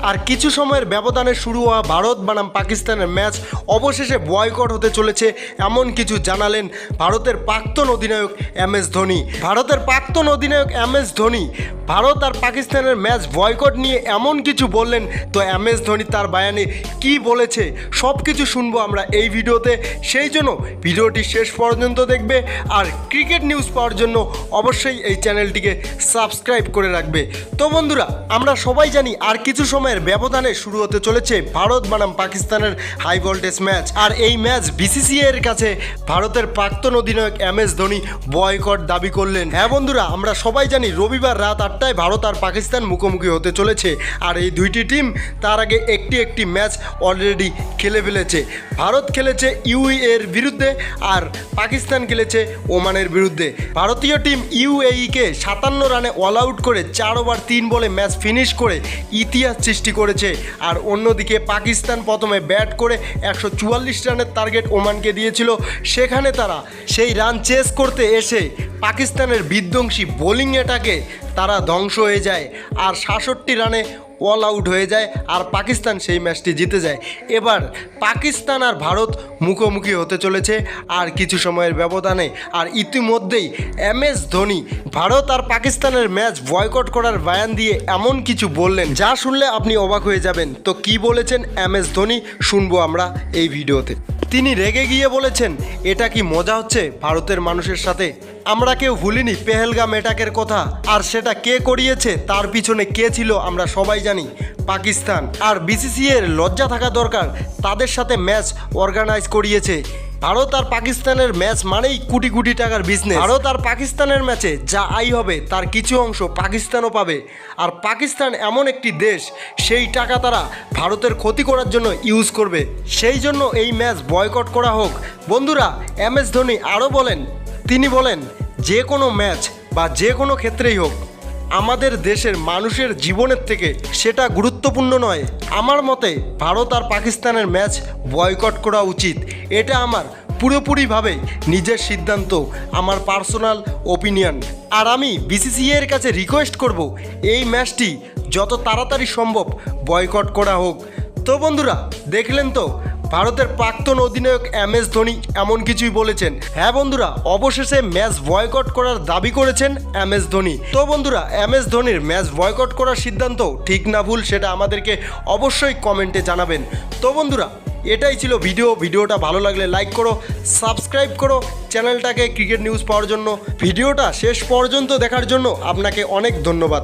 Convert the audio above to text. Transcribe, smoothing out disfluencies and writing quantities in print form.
আর কিছু সময়ের ব্যবধানে শুরু হওয়া ভারত বনাম পাকিস্তানের ম্যাচ অবশেষে বয়কট হতে চলেছে এমন কিছু জানালেন ভারতের প্রাক্তন অধিনায়ক MS ধোনি। ভারতের প্রাক্তন অধিনায়ক MS ধোনি ভারত আর পাকিস্তানের ম্যাচ বয়কট নিয়ে এমন কিছু বললেন। তো MS ধোনি তার বয়ানে কি বলেছে সব কিছু শুনবো আমরা এই ভিডিওতে, সেই জন্য ভিডিওটি শেষ পর্যন্ত দেখবে। আর ক্রিকেট নিউজ পাওয়ার জন্য অবশ্যই এই চ্যানেলটিকে সাবস্ক্রাইব করে রাখবে। তো বন্ধুরা, আমরা সবাই জানি আর কিছু সময়ের ব্যবধানে শুরু হতে চলেছে ভারত বনাম পাকিস্তানের হাই ভোল্টেজ ম্যাচ। আর এই ম্যাচ BCCI এর কাছে ভারতের প্রাক্তন অধিনায়ক MS ধোনি বয়কট দাবি করলেন। হ্যাঁ বন্ধুরা, আমরা সবাই জানি রবিবার রাত 8টায় ভারত আর পাকিস্তান মুখোমুখি হতে চলেছে। আর এই দুইটি টিম তার আগে একটি ম্যাচ অলরেডি খেলে ফেলেছে। ভারত খেলেছে UAE এর বিরুদ্ধে আর পাকিস্তান খেলেছে ওমানের বিরুদ্ধে। ভারতীয় টিম UAE-কে 57 রানে অল আউট করে 4 ওভার 3 বলে ম্যাচ ফিনিশ করে ইতিহাস সৃষ্টি করেছে। আর অন্যদিকে পাকিস্তান প্রথমে ব্যাট করে 144 রানের টার্গেট ওমানকে দিয়েছিল। সেখানে তারা সেই রান চেস করতে এসে পাকিস্তানের বিধ্বংসী বোলিং অ্যাটাকে তারা ধ্বংস হয়ে যায় আর 66 রানে অল আউট হয়ে যায় আর পাকিস্তান সেই ম্যাচটি জিতে যায়। এবার পাকিস্তান আর ভারত মুখোমুখি হতে চলেছে আর কিছু সময়ের ব্যবধানে। আর ইতিমধ্যেই MS ধোনি ভারত আর পাকিস্তানের ম্যাচ বয়কট করার বয়ান দিয়ে এমন কিছু বললেন যা শুনলে আপনি অবাক হয়ে যাবেন। তো কি বলেছেন MS ধোনি শুনবো আমরা এই ভিডিওতে। তিনি রেগে গিয়ে বলেছেন, এটা কি মজা হচ্ছে ভারতের মানুষের সাথে? আমরা কেউ ভুলিনি পেহেলগাম অ্যাটাকের কথা, আর সেটা কে করিয়েছে তার পিছনে কে ছিল আমরা সবাই জানি, পাকিস্তান। আর BCCI এর লজ্জা থাকা দরকার, তাদের সাথে ম্যাচ অর্গানাইজ করিয়েছে। ভারত আর পাকিস্তানের ম্যাচ মানেই কোটি কোটি টাকার বিজনেস। ভারত আর পাকিস্তানের ম্যাচে যা আয় হবে তার কিছু অংশ পাকিস্তানও পাবে। আর পাকিস্তান এমন একটি দেশ, সেই টাকা তারা ভারতের ক্ষতি করার জন্য ইউজ করবে। সেই জন্য এই ম্যাচ বয়কট করা হোক। বন্ধুরা, MS ধোনি আরও বলেন, তিনি বলেন যে কোনো ম্যাচ বা যে কোনো ক্ষেত্রেই হোক আমাদের দেশের মানুষের জীবনের থেকে সেটা গুরুত্বপূর্ণ নয়। আমার মতে ভারত আর পাকিস্তানের ম্যাচ বয়কট করা উচিত। এটা আমার পুরোপুরিভাবে নিজের সিদ্ধান্ত, আমার পার্সোনাল ওপিনিয়ন। আর আমি BCCI এর কাছে রিকোয়েস্ট করব এই ম্যাচটি যত তাড়াতাড়ি সম্ভব বয়কট করা হোক। তো বন্ধুরা, দেখলেন তো ভারতের প্রাক্তন অধিনায়ক MS ধোনি এমন কিছুই বলেছেন। হ্যাঁ বন্ধুরা, অবশেষে ম্যাচ বয়কট করার দাবি করেছেন MS ধোনি। তো বন্ধুরা, MS ধোনির ম্যাচ বয়কট করার সিদ্ধান্ত ঠিক না ভুল সেটা আমাদেরকে অবশ্যই কমেন্টে জানাবেন। তো বন্ধুরা, এটাই ছিল ভিডিওটা ভালো লাগলে লাইক করো, সাবস্ক্রাইব করো চ্যানেলটাকে ক্রিকেট নিউজ পাওয়ার জন্য। ভিডিওটা শেষ পর্যন্ত দেখার জন্য আপনাকে অনেক ধন্যবাদ।